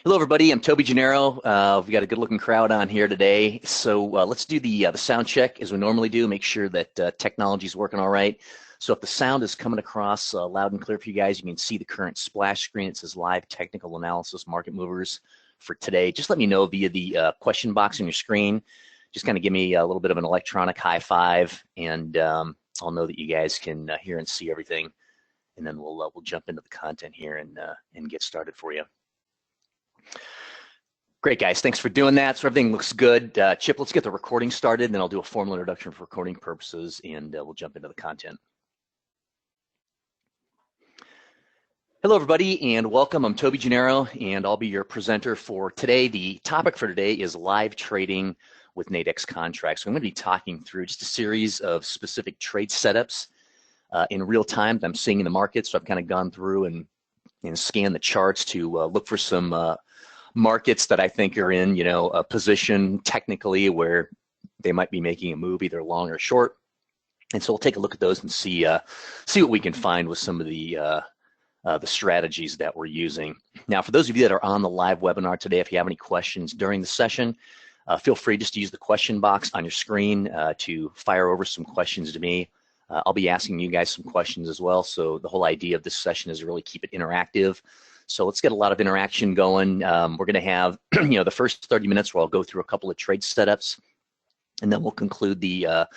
Hello, everybody. I'm Toby Gennaro. We've got a good-looking crowd on here today. So let's do the sound check as we normally do. Make sure that technology is working all right. So if the sound is coming across loud and clear for you guys, you can see the current splash screen. It says Live Technical Analysis Market Movers for today. Just let me know via the question box on your screen. Just kind of give me a little bit of an electronic high five, and I'll know that you guys can hear and see everything. And then we'll jump into the content here and get started for you. Great, guys. Thanks for doing that. So everything looks good. Chip, let's get the recording started, and then I'll do a formal introduction for recording purposes, and we'll jump into the content. Hello, everybody, and welcome. I'm Toby Gennaro, and I'll be your presenter for today. The topic for today is live trading with Nadex contracts. So I'm going to be talking through just a series of specific trade setups in real time that I'm seeing in the market. So I've kind of gone through and scanned the charts to look for some markets that I think are in, a position technically where they might be making a move either long or short. And so we'll take a look at those and see what we can find with some of the strategies that we're using. Now, for those of you that are on the live webinar today, if you have any questions during the session, feel free just to use the question box on your screen to fire over some questions to me. I'll be asking you guys some questions as well. So the whole idea of this session is to really keep it interactive. So let's get a lot of interaction going. We're going to have, the first 30 minutes where I'll go through a couple of trade setups, and then we'll conclude the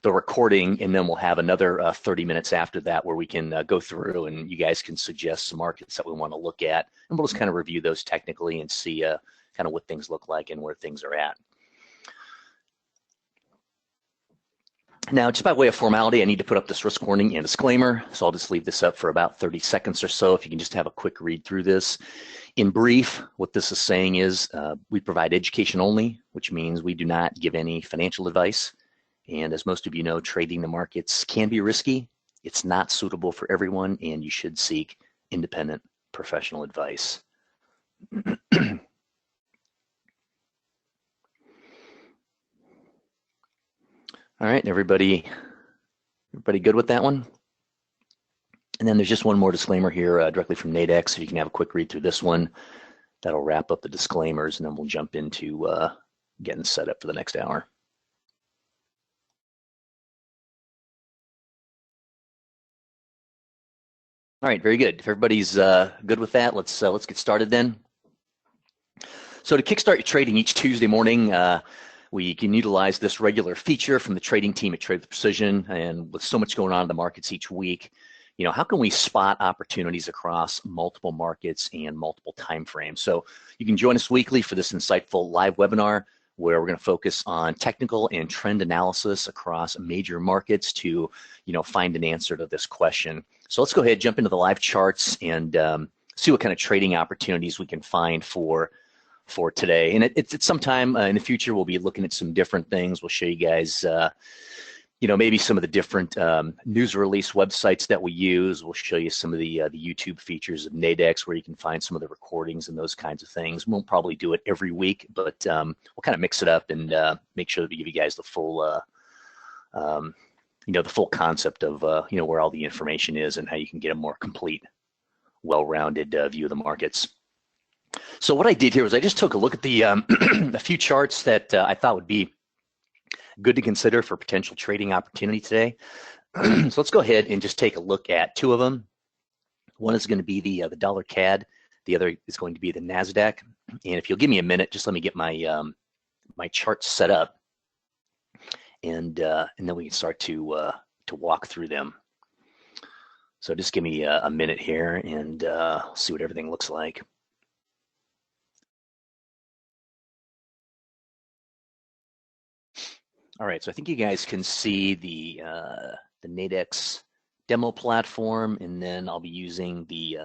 recording, and then we'll have another 30 minutes after that where we can go through and you guys can suggest some markets that we want to look at, and we'll just kind of review those technically and see kind of what things look like and where things are at. Now, just by way of formality, I need to put up this risk warning and disclaimer, so I'll just leave this up for about 30 seconds or so if you can just have a quick read through this. In brief, what this is saying is we provide education only, which means we do not give any financial advice. And as most of you know, trading the markets can be risky. It's not suitable for everyone, and you should seek independent professional advice. All right, everybody good with that one? And then there's just one more disclaimer here directly from Nadex, so you can have a quick read through this one. That'll wrap up the disclaimers, and then we'll jump into getting set up for the next hour. All right, very good. If everybody's good with that, let's get started then. So to kickstart your trading each Tuesday morning, we can utilize this regular feature from the trading team at Trade with Precision, and with so much going on in the markets each week, how can we spot opportunities across multiple markets and multiple time frames? So you can join us weekly for this insightful live webinar where we're going to focus on technical and trend analysis across major markets to, find an answer to this question. So let's go ahead, jump into the live charts and see what kind of trading opportunities we can find for today. And it's sometime in the future, we'll be looking at some different things. We'll show you guys, maybe some of the different news release websites that we use. We'll show you some of the YouTube features of Nadex where you can find some of the recordings and those kinds of things. We won't probably do it every week, but we'll kind of mix it up and make sure that we give you guys the full, the full concept of, where all the information is and how you can get a more complete, well-rounded view of the markets. So what I did here was I just took a look at the a few charts that I thought would be good to consider for potential trading opportunity today. So let's go ahead and just take a look at two of them. One is going to be the dollar CAD. The other is going to be the NASDAQ. And if you'll give me a minute, just let me get my my charts set up, and then we can start to walk through them. So just give me a minute here and see what everything looks like. All right, so I think you guys can see the Nadex demo platform, and then I'll be using the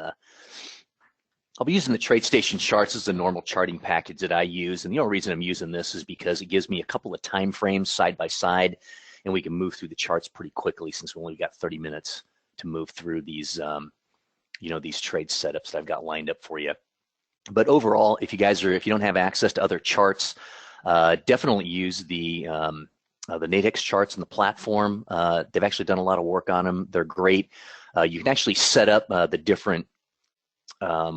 TradeStation charts as the normal charting package that I use. And the only reason I'm using this is because it gives me a couple of time frames side by side, and we can move through the charts pretty quickly since we only got 30 minutes to move through these these trade setups that I've got lined up for you. But overall, if you don't have access to other charts, definitely use the Nadex charts on the platform. They've actually done a lot of work on them. They're great. You can actually set up the different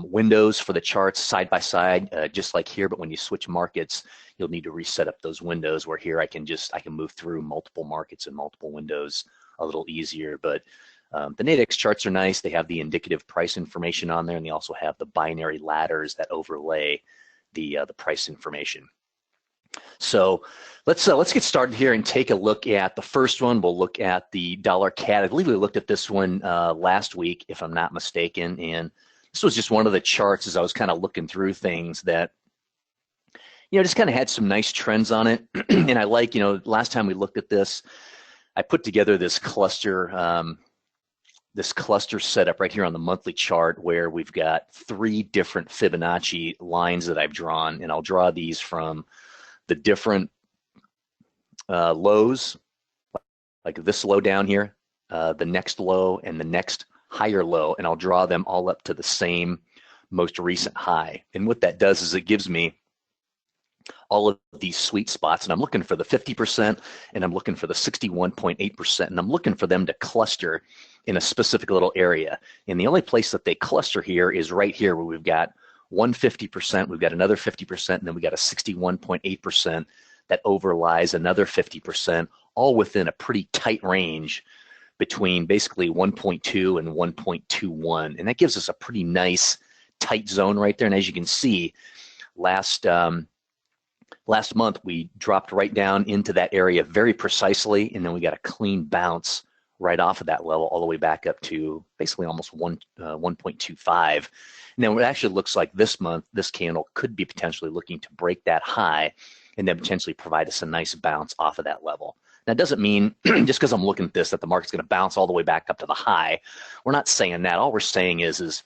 windows for the charts side by side, just like here, but when you switch markets, you'll need to reset up those windows, where here I can move through multiple markets and multiple windows a little easier. But the Nadex charts are nice. They have the indicative price information on there, and they also have the binary ladders that overlay the price information. So let's get started here and take a look at the first one. We'll look at the dollar CAD. I believe we looked at this one last week, if I'm not mistaken, and this was just one of the charts as I was kind of looking through things that, just kind of had some nice trends on it. And I like, last time we looked at this, I put together this cluster setup right here on the monthly chart, where we've got 3 different Fibonacci lines that I've drawn, and I'll draw these from the different lows, like this low down here, the next low, and the next higher low, and I'll draw them all up to the same most recent high. And what that does is it gives me all of these sweet spots, and I'm looking for the 50%, and I'm looking for the 61.8%, and I'm looking for them to cluster in a specific little area. And the only place that they cluster here is right here, where we've got 150%, we've got another 50%, and then we got a 61.8% that overlies another 50%, all within a pretty tight range between basically 1.2 and 1.21. And that gives us a pretty nice tight zone right there. And as you can see, last month we dropped right down into that area very precisely, and then we got a clean bounce right off of that level all the way back up to basically almost 1.25. And then it actually looks like this month, this candle could be potentially looking to break that high and then potentially provide us a nice bounce off of that level. That doesn't mean just because I'm looking at this that the market's going to bounce all the way back up to the high. We're not saying that. All we're saying is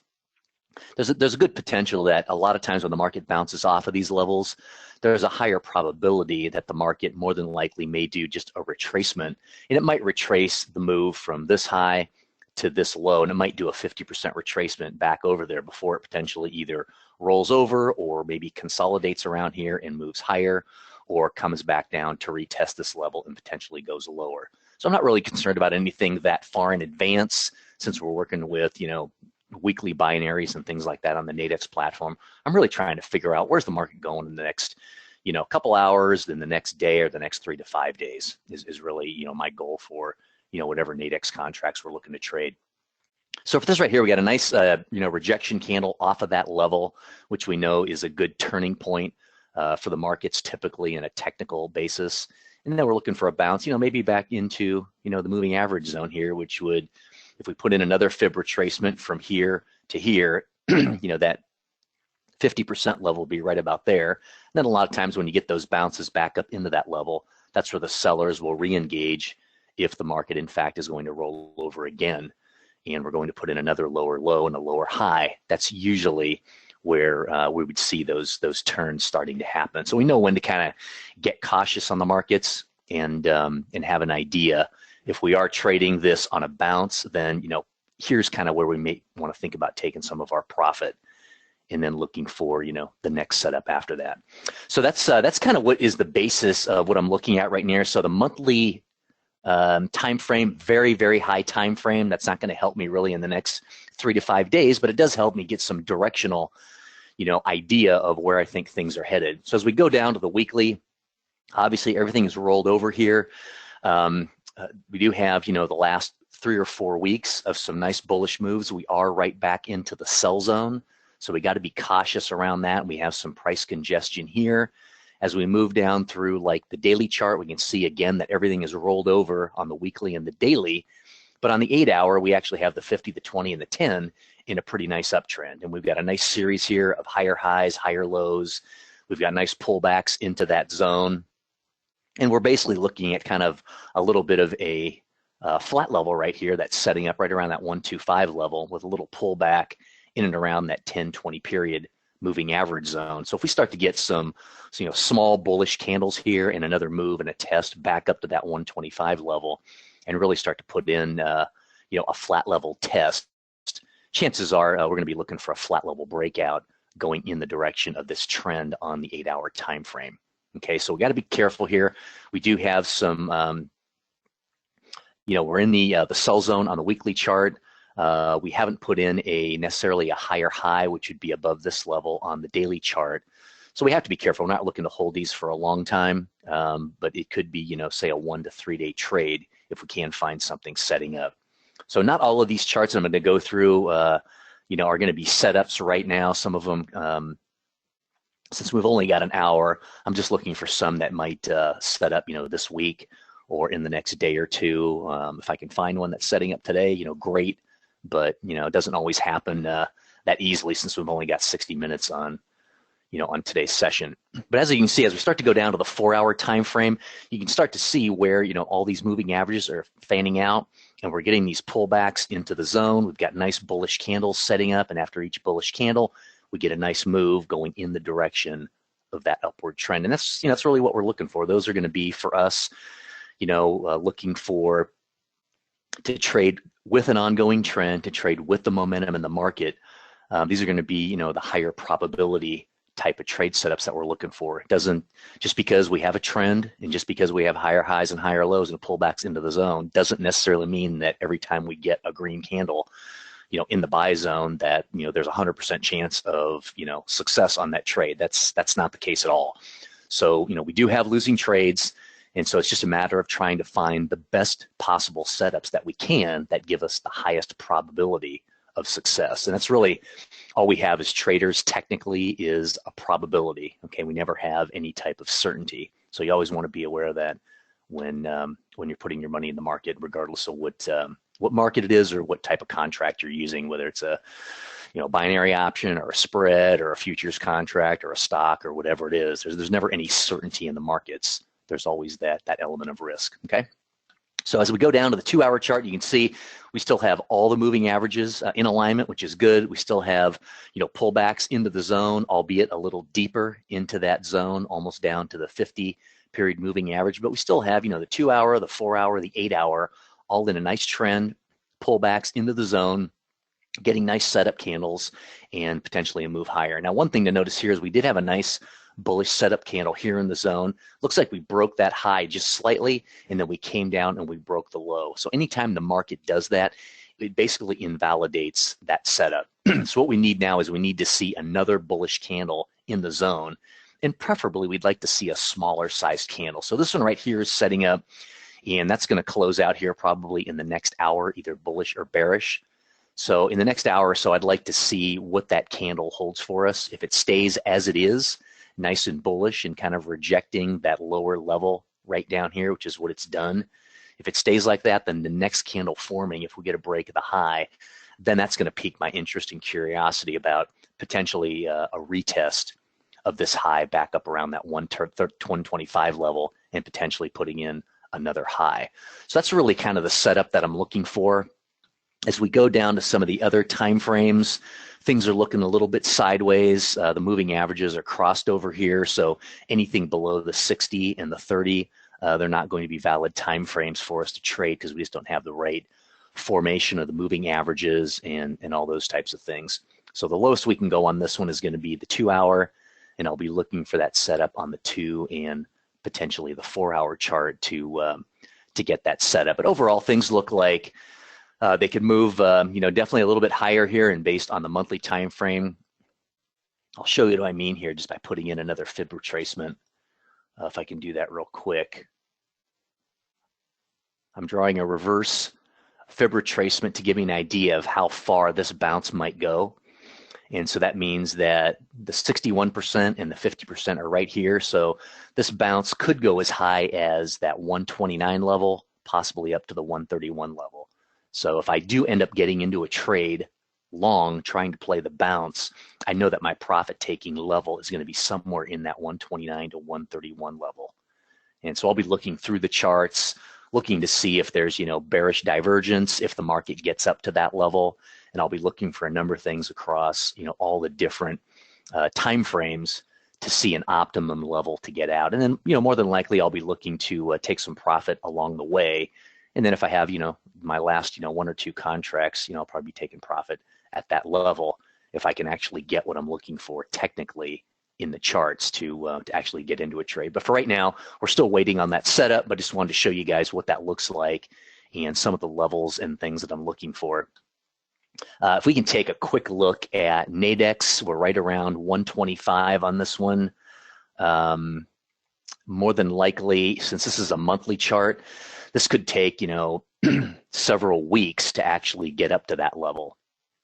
there's a good potential that a lot of times when the market bounces off of these levels, there's a higher probability that the market more than likely may do just a retracement, and it might retrace the move from this high to this low, and it might do a 50% retracement back over there before it potentially either rolls over or maybe consolidates around here and moves higher, or comes back down to retest this level and potentially goes lower. So I'm not really concerned about anything that far in advance, since we're working with, weekly binaries and things like that on the Nadex platform. I'm really trying to figure out where's the market going in the next, couple hours, then the next day, or the next 3 to 5 days is really, my goal for, whatever Nadex contracts we're looking to trade. So for this right here, we got a nice, rejection candle off of that level, which we know is a good turning point for the markets typically in a technical basis. And then we're looking for a bounce, maybe back into, the moving average zone here, which would, if we put in another fib retracement from here to here, that 50% level will be right about there. And then a lot of times when you get those bounces back up into that level, that's where the sellers will re-engage if the market in fact is going to roll over again. And we're going to put in another lower low and a lower high. That's usually where we would see those turns starting to happen. So we know when to kind of get cautious on the markets and have an idea. If we are trading this on a bounce, then here's kind of where we may want to think about taking some of our profit, and then looking for the next setup after that. So that's kind of what is the basis of what I'm looking at right now. So the monthly time frame, very, very high time frame. That's not going to help me really in the next 3 to 5 days, but it does help me get some directional idea of where I think things are headed. So as we go down to the weekly, obviously everything is rolled over here. We do have the last 3 or 4 weeks of some nice bullish moves. We are right back into the sell zone, so we got to be cautious around that. We have some price congestion here. As we move down through like the daily chart, we can see again that everything is rolled over on the weekly and the daily. But on the 8-hour, we actually have the 50, the 20, and the 10 in a pretty nice uptrend. And we've got a nice series here of higher highs, higher lows. We've got nice pullbacks into that zone. And we're basically looking at kind of a little bit of a flat level right here that's setting up right around that 125 level with a little pullback in and around that 10-20 period moving average zone. So if we start to get some small bullish candles here and another move and a test back up to that 125 level and really start to put in a flat level test, chances are we're going to be looking for a flat level breakout going in the direction of this trend on the 8-hour time frame. Okay, so we got to be careful here. We do have some, we're in the sell zone on the weekly chart. We haven't put in necessarily a higher high, which would be above this level on the daily chart. So we have to be careful. We're not looking to hold these for a long time, but it could be, say a 1 to 3 day trade if we can find something setting up. So not all of these charts I'm going to go through, are going to be setups right now. Some of them, since we've only got an hour, I'm just looking for some that might set up, this week or in the next day or two. If I can find one that's setting up today, great. But, it doesn't always happen that easily since we've only got 60 minutes on today's session. But as you can see, as we start to go down to the 4-hour time frame, you can start to see where, all these moving averages are fanning out and we're getting these pullbacks into the zone. We've got nice bullish candles setting up, and after each bullish candle, we get a nice move going in the direction of that upward trend. And that's really what we're looking for. Those are going to be for us, looking for to trade with an ongoing trend, to trade with the momentum in the market. These are going to be, the higher probability type of trade setups that we're looking for. It doesn't, just because we have a trend and just because we have higher highs and higher lows and pullbacks into the zone doesn't necessarily mean that every time we get a green candle, in the buy zone that, there's a 100% chance of, success on that trade. That's not the case at all. So, we do have losing trades. And so it's just a matter of trying to find the best possible setups that we can that give us the highest probability of success. And that's really all we have as traders technically is a probability. Okay, we never have any type of certainty. So you always want to be aware of that when you're putting your money in the market, regardless of what market it is or what type of contract you're using, whether it's a binary option or a spread or a futures contract or a stock or whatever it is. There's never any certainty in the markets. There's always that element of risk. Okay. So as we go down to the 2-hour chart, you can see we still have all the moving averages in alignment, which is good. We still have, pullbacks into the zone, albeit a little deeper into that zone, almost down to the 50-period moving average. But we still have, the 2-hour, the 4-hour, the 8-hour, all in a nice trend, pullbacks into the zone, getting nice setup candles, and potentially a move higher. Now, one thing to notice here is we did have a nice bullish setup candle here in the zone. Looks like we broke that high just slightly, and then we came down and we broke the low. So anytime the market does that, it basically invalidates that setup. So what we need now is we need to see another bullish candle in the zone, and preferably we'd like to see a smaller sized candle. So this one right here is setting up, and that's going to close out here probably in the next hour, either bullish or bearish. So in the next hour or so, I'd like to see what that candle holds for us. If it stays as it is, nice and bullish and kind of rejecting that lower level right down here, which is what it's done. If it stays like that, then the next candle forming, if we get a break of the high, then that's going to pique my interest and curiosity about potentially a retest of this high back up around that 125 level and potentially putting in another high. So that's really kind of the setup that I'm looking for. As we go down to some of the other time frames, things are looking a little bit sideways. The moving averages are crossed over here, so anything below the 60 and the 30, they're not going to be valid time frames for us to trade because we just don't have the right formation of the moving averages and all those types of things. So the lowest we can go on this one is going to be the 2-hour, and I'll be looking for that setup on the 2 and potentially the 4-hour chart to get that setup. But overall, things look like they could move, definitely a little bit higher here, and based on the monthly time frame, I'll show you what I mean here just by putting in another fib retracement. If I can do that real quick. I'm drawing a reverse fib retracement to give me an idea of how far this bounce might go. And so that means that the 61% and the 50% are right here. So this bounce could go as high as that 129 level, possibly up to the 131 level. So if I do end up getting into a trade long trying to play the bounce, I know that my profit taking level is going to be somewhere in that 129 to 131 level. And so I'll be looking through the charts, looking to see if there's, bearish divergence, if the market gets up to that level. And I'll be looking for a number of things across, all the different time frames to see an optimum level to get out. And then, more than likely, I'll be looking to take some profit along the way. And then if I have, my last, 1 or 2 contracts, I'll probably be taking profit at that level if I can actually get what I'm looking for technically in the charts to actually get into a trade. But for right now, we're still waiting on that setup, but just wanted to show you guys what that looks like and some of the levels and things that I'm looking for If we can take a quick look at Nadex, we're right around 125 on this one. More than likely, since this is a monthly chart, this could take, several weeks to actually get up to that level,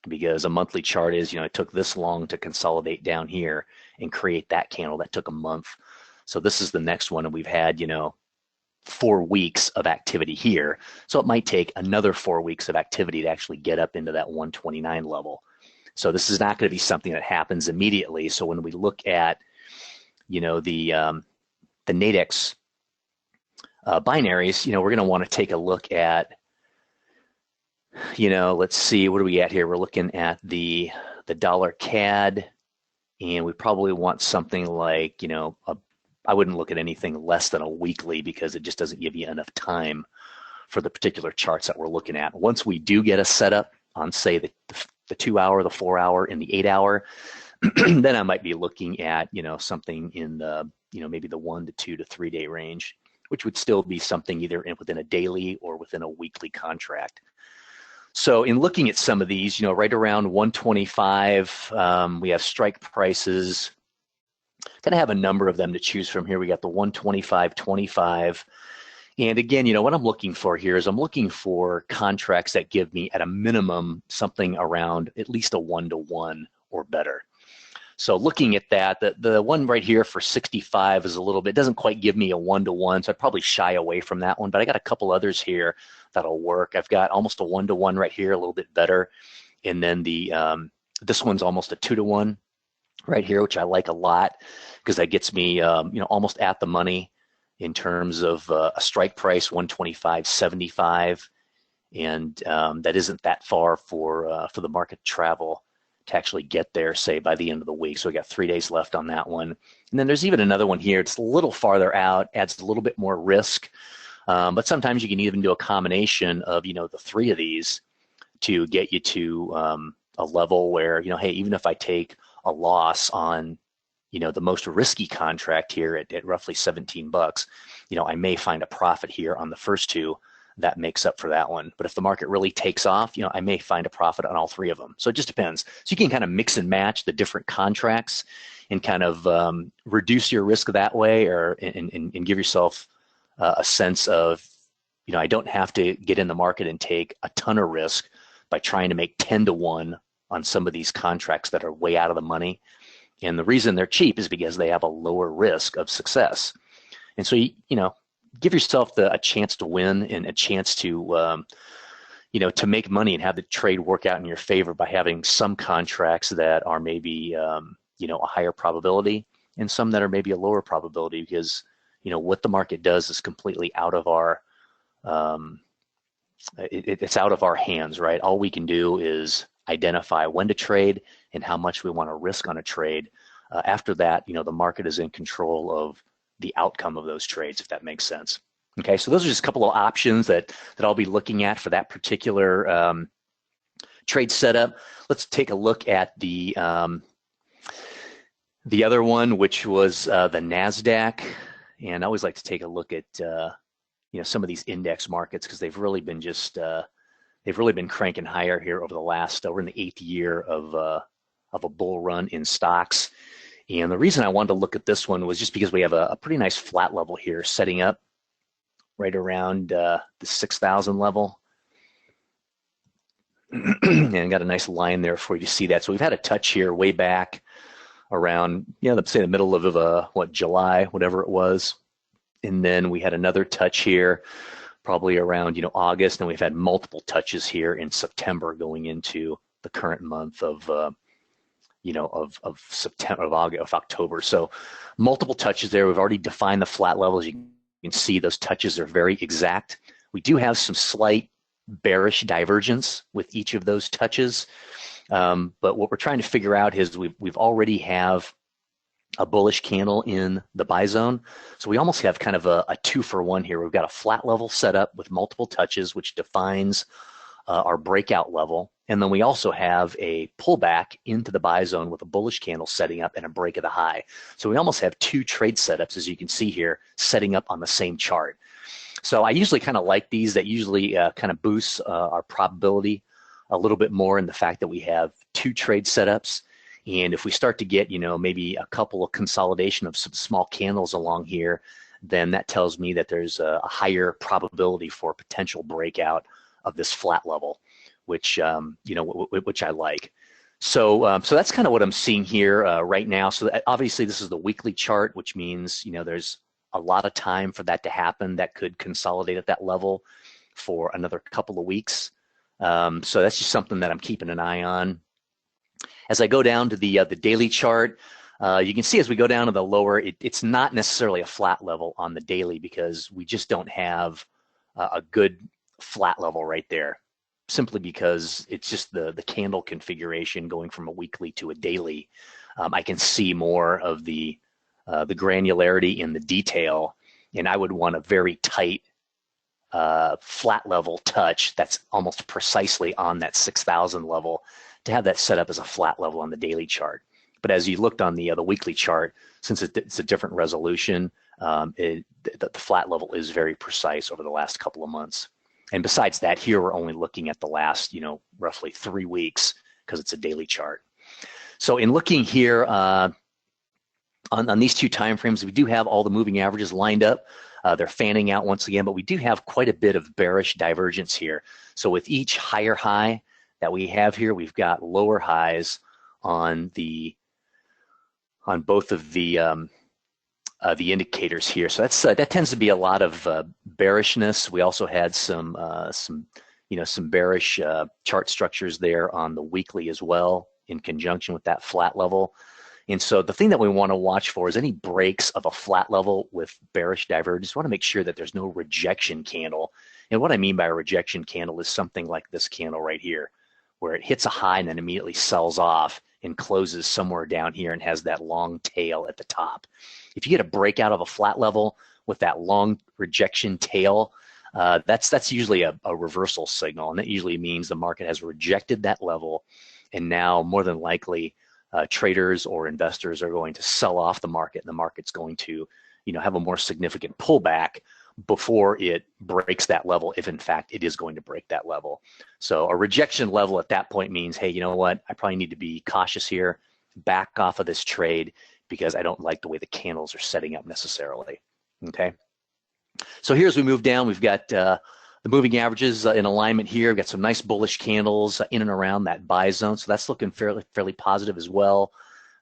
because a monthly chart is, it took this long to consolidate down here and create that candle. That took a month. So this is the next one, and we've had, 4 weeks of activity here. So it might take another 4 weeks of activity to actually get up into that 129 level. So this is not going to be something that happens immediately. So when we look at, the Nadex binaries, we're going to want to take a look at, let's see, what are we at here? We're looking at the dollar CAD, and we probably want something like, I wouldn't look at anything less than a weekly, because it just doesn't give you enough time for the particular charts that we're looking at. Once we do get a setup on, say, the 2 hour, the 4 hour, and the 8 hour, then I might be looking at, something in the, maybe the 1 to 2 to 3 day range, which would still be something either within a daily or within a weekly contract. So in looking at some of these, right around 125, we have strike prices. Kind of have a number of them to choose from here. We got the 125.25. And again, what I'm looking for here is I'm looking for contracts that give me at a minimum something around at least a 1-to-1 or better. So looking at that, the one right here for 65 is a little bit, doesn't quite give me a 1-to-1, so I'd probably shy away from that one, but I got a couple others here that'll work. I've got almost a 1-to-1 right here, a little bit better. And then this one's almost a 2-to-1 right here, which I like a lot, because that gets me, almost at the money in terms of a strike price, 125.75, and that isn't that far for the market travel to actually get there, say, by the end of the week. So we got 3 days left on that one. And then there's even another one here. It's a little farther out, adds a little bit more risk, but sometimes you can even do a combination of, the 3 of these to get you to a level where, hey, even if I take a loss on, the most risky contract here at roughly $17, I may find a profit here on the first 2 that makes up for that one. But if the market really takes off, I may find a profit on all 3 of them. So it just depends. So you can kind of mix and match the different contracts and kind of reduce your risk that way, or and give yourself a sense of, I don't have to get in the market and take a ton of risk by trying to make 10-to-1 on some of these contracts that are way out of the money. And the reason they're cheap is because they have a lower risk of success. And so, give yourself a chance to win, and a chance to, to make money and have the trade work out in your favor by having some contracts that are maybe, a higher probability, and some that are maybe a lower probability, because, what the market does is completely out of our, it's out of our hands, right? All we can do is identify when to trade and how much we want to risk on a trade. After that, the market is in control of the outcome of those trades, if that makes sense. Okay, so those are just a couple of options that I'll be looking at for that particular trade setup. Let's take a look at the other one, which was the NASDAQ. And I always like to take a look at some of these index markets, because they've really been cranking higher here over the last, we're in the 8th year of a bull run in stocks. And the reason I wanted to look at this one was just because we have a pretty nice flat level here setting up right around the 6,000 level. And got a nice line there for you to see that. So we've had a touch here way back around, let's say the middle of July, whatever it was. And then we had another touch here probably around, August, and we've had multiple touches here in September going into the current month of September, of October. So multiple touches there. We've already defined the flat levels. You can see those touches are very exact. We do have some slight bearish divergence with each of those touches. But what we're trying to figure out is we've already have a bullish candle in the buy zone. So we almost have kind of a 2-for-1 here. We've got a flat level set up with multiple touches, which defines our breakout level. And then we also have a pullback into the buy zone with a bullish candle setting up and a break of the high. So we almost have 2 trade setups, as you can see here, setting up on the same chart. So I usually kind of like these. That usually kind of boosts our probability a little bit more in the fact that we have 2 trade setups. And if we start to get, maybe a couple of consolidation of some small candles along here, then that tells me that there's a higher probability for potential breakout of this flat level, which, which I like. So that's kind of what I'm seeing here right now. So obviously this is the weekly chart, which means, there's a lot of time for that to happen. That could consolidate at that level for another couple of weeks. So that's just something that I'm keeping an eye on. As I go down to the daily chart, you can see as we go down to the lower, it's not necessarily a flat level on the daily because we just don't have a good flat level right there, simply because it's just the candle configuration going from a weekly to a daily. I can see more of the granularity in the detail, and I would want a very tight flat level touch that's almost precisely on that 6,000 level to have that set up as a flat level on the daily chart. But as you looked on the weekly chart, since it's a different resolution, the flat level is very precise over the last couple of months. And besides that, here we're only looking at the last, roughly 3 weeks because it's a daily chart. So in looking here on these 2 time frames, we do have all the moving averages lined up. They're fanning out once again, but we do have quite a bit of bearish divergence here. So with each higher high that we have here, we've got lower highs on both of the indicators here. So that tends to be a lot of bearishness. We also had some bearish chart structures there on the weekly as well, in conjunction with that flat level. And so the thing that we want to watch for is any breaks of a flat level with bearish divergence. We want to make sure that there's no rejection candle. And what I mean by a rejection candle is something like this candle right here, where it hits a high and then immediately sells off and closes somewhere down here and has that long tail at the top. If you get a breakout of a flat level with that long rejection tail, that's usually a reversal signal, and that usually means the market has rejected that level, and now more than likely traders or investors are going to sell off the market, and the market's going to have a more significant pullback before it breaks that level, if in fact it is going to break that level. So a rejection level at that point means, hey, you know what, I probably need to be cautious here, back off of this trade because I don't like the way the candles are setting up necessarily. Okay, so here as we move down, we've got the moving averages in alignment here. We've got some nice bullish candles in and around that buy zone, so that's looking fairly positive as well.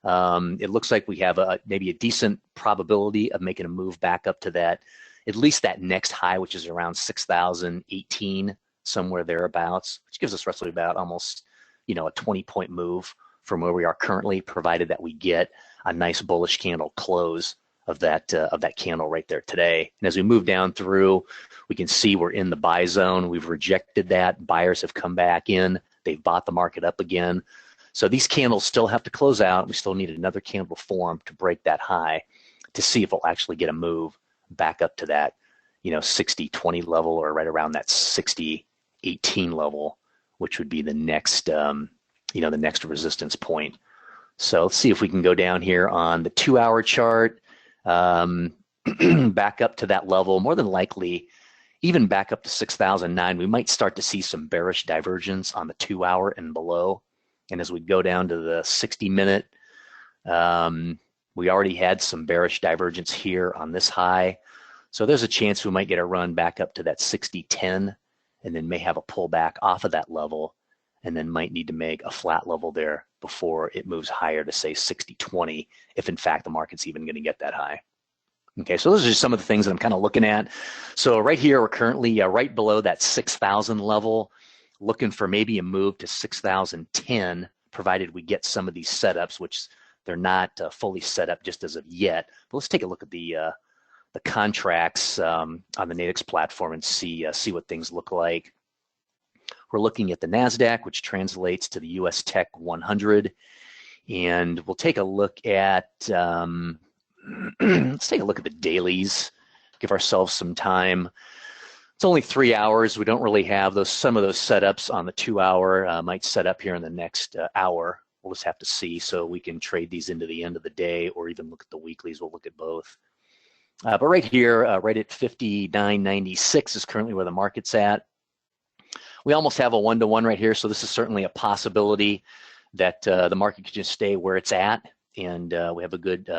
It looks like we have maybe a decent probability of making a move back up to that, at least that next high, which is around 6,018, somewhere thereabouts, which gives us roughly about almost, a 20-point move from where we are currently, provided that we get a nice bullish candle close of that candle right there today. And as we move down through, we can see we're in the buy zone. We've rejected that. Buyers have come back in. They've bought the market up again. So these candles still have to close out. We still need another candle to form to break that high to see if we'll actually get a move back up to that, 60-20 level, or right around that 60-18 level, which would be the next, the next resistance point. So let's see if we can go down here on the 2-hour chart, back up to that level. More than likely, even back up to 6,009, we might start to see some bearish divergence on the 2-hour and below. And as we go down to the 60-minute, we already had some bearish divergence here on this high. So there's a chance we might get a run back up to that 60-10 and then may have a pullback off of that level and then might need to make a flat level there before it moves higher to say 60-20 if in fact the market's even going to get that high. Okay, so those are just some of the things that I'm kind of looking at. So right here, we're currently right below that 6,000 level, looking for maybe a move to 6,010, provided we get some of these setups, which they're not fully set up just as of yet. But let's take a look at the contracts on the Nadex platform and see what things look like. We're looking at the Nasdaq, which translates to the US Tech 100, and we'll take a look at let's take a look at the dailies. Give ourselves some time. It's only 3 hours. We don't really have some of those setups on the 2-hour. Might set up here in the next hour. We'll just have to see, so we can trade these into the end of the day or even look at the weeklies. We'll look at both. But right here, right at 59.96 is currently where the market's at. We almost have a 1-to-1 right here, so this is certainly a possibility that the market could just stay where it's at, and we have a good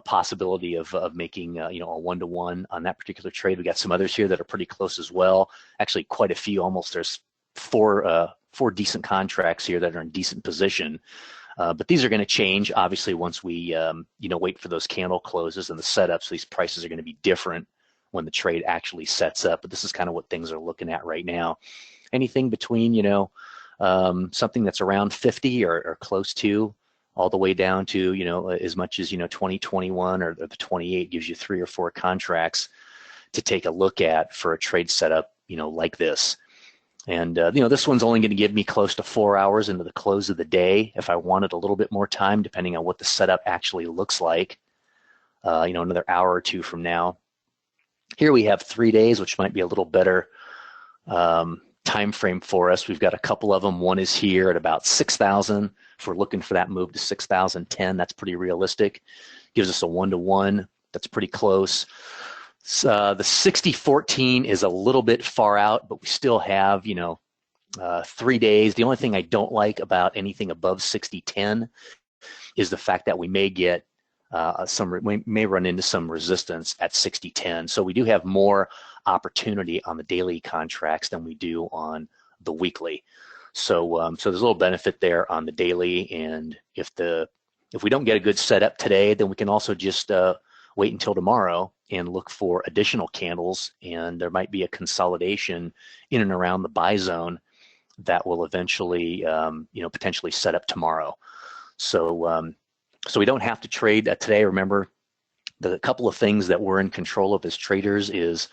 possibility of making a 1-to-1 on that particular trade. We got some others here that are pretty close as well. Actually, quite a few. Almost there's four decent contracts here that are in decent position. But these are going to change, obviously, once we wait for those candle closes and the setup. So these prices are going to be different when the trade actually sets up. But this is kind of what things are looking at right now. Anything between something that's around 50 or close to, all the way down to as much as 2021 or the 28 gives you 3 or 4 contracts to take a look at for a trade setup like this. And this one's only going to give me close to 4 hours into the close of the day. If I wanted a little bit more time, depending on what the setup actually looks like, another hour or 2 from now. Here we have 3 days, which might be a little better time frame for us. We've got a couple of them. One is here at about 6,000. If we're looking for that move to 6,010, that's pretty realistic. Gives us a 1-to-1. That's pretty close. The 60-14 is a little bit far out, but we still have 3 days. The only thing I don't like about anything above 60-10 is the fact that we may get we may run into some resistance at 60-10. So we do have more opportunity on the daily contracts than we do on the weekly. So there's a little benefit there on the daily, and if we don't get a good setup today, then we can also just wait until tomorrow and look for additional candles, and there might be a consolidation in and around the buy zone that will eventually potentially set up tomorrow. So we don't have to trade today. Remember, the couple of things that we're in control of as traders is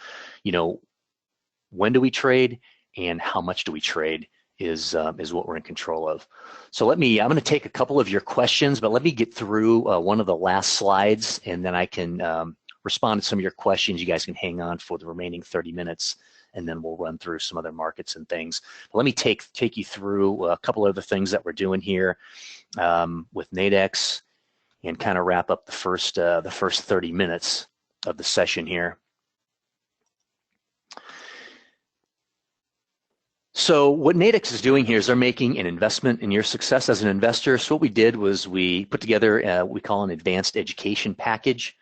when do we trade and how much do we trade is what we're in control of. So I'm going to take a couple of your questions, but let me get through one of the last slides, and then I can respond to some of your questions. You guys can hang on for the remaining 30 minutes, and then we'll run through some other markets and things. But let me take you through a couple of the things that we're doing here with Nadex, and kind of wrap up the first 30 minutes of the session here. So what Nadex is doing here is they're making an investment in your success as an investor. So what we did was we put together what we call an advanced education package,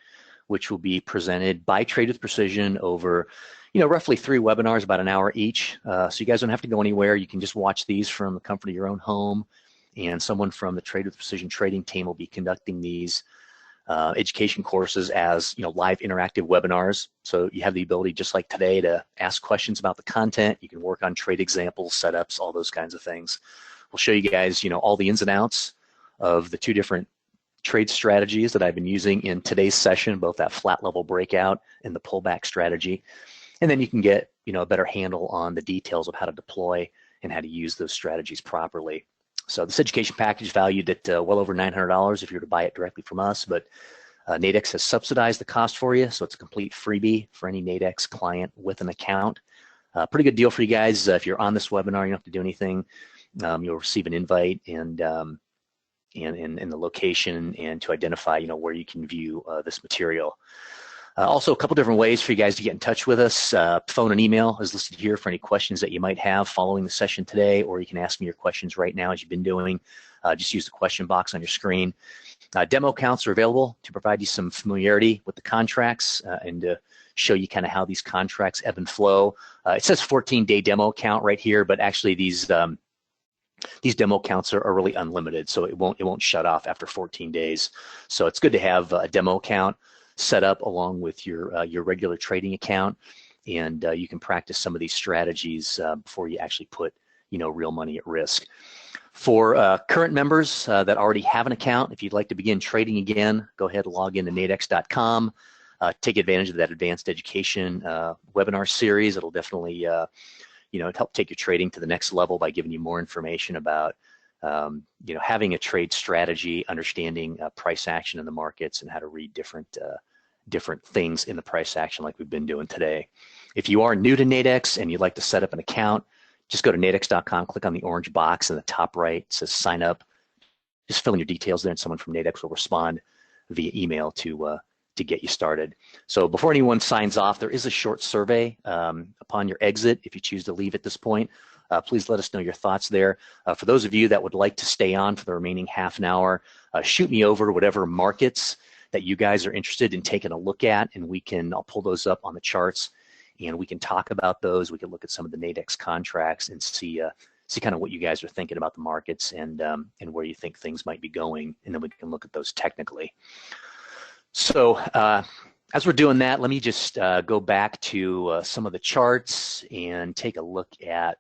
which will be presented by Trade with Precision over roughly 3 webinars, about an hour each. So you guys don't have to go anywhere. You can just watch these from the comfort of your own home, and someone from the Trade with Precision trading team will be conducting these education courses as live interactive webinars. So you have the ability, just like today, to ask questions about the content. You can work on trade examples, setups, all those kinds of things. We'll show you guys all the ins and outs of the 2 different trade strategies that I've been using in today's session, both that flat level breakout and the pullback strategy. And then you can get a better handle on the details of how to deploy and how to use those strategies properly. So this education package is valued at well over $900 if you were to buy it directly from us, but Nadex has subsidized the cost for you, so it's a complete freebie for any Nadex client with an account. Pretty good deal for you guys. If you're on this webinar, you don't have to do anything. You'll receive an invite and the location, and to identify where you can view this material. Also, a couple different ways for you guys to get in touch with us. Phone and email is listed here for any questions that you might have following the session today, or you can ask me your questions right now as you've been doing. Just use the question box on your screen. Demo accounts are available to provide you some familiarity with the contracts and to show you kind of how these contracts ebb and flow. It says 14-day demo account right here, but actually these demo accounts are really unlimited, so it won't shut off after 14 days. So it's good to have a demo account set up along with your regular trading account, and you can practice some of these strategies before you actually put real money at risk. For current members that already have an account, if you'd like to begin trading again, go ahead and log into nadex.com. Take advantage of that advanced education webinar series. It'll definitely help take your trading to the next level by giving you more information about having a trade strategy, understanding price action in the markets, and how to read different things in the price action like we've been doing today. If you are new to Nadex and you'd like to set up an account, just go to nadex.com, click on the orange box in the top right. It says sign up. Just fill in your details there, and someone from Nadex will respond via email to to get you started. So before anyone signs off, there is a short survey upon your exit. If you choose to leave at this point, please let us know your thoughts there. For those of you that would like to stay on for the remaining half an hour, shoot me over whatever markets that you guys are interested in taking a look at, and I'll pull those up on the charts, and we can talk about those. We can look at some of the Nadex contracts and see kind of what you guys are thinking about the markets and where you think things might be going, and then we can look at those technically. So as we're doing that, let me just go back to some of the charts and take a look at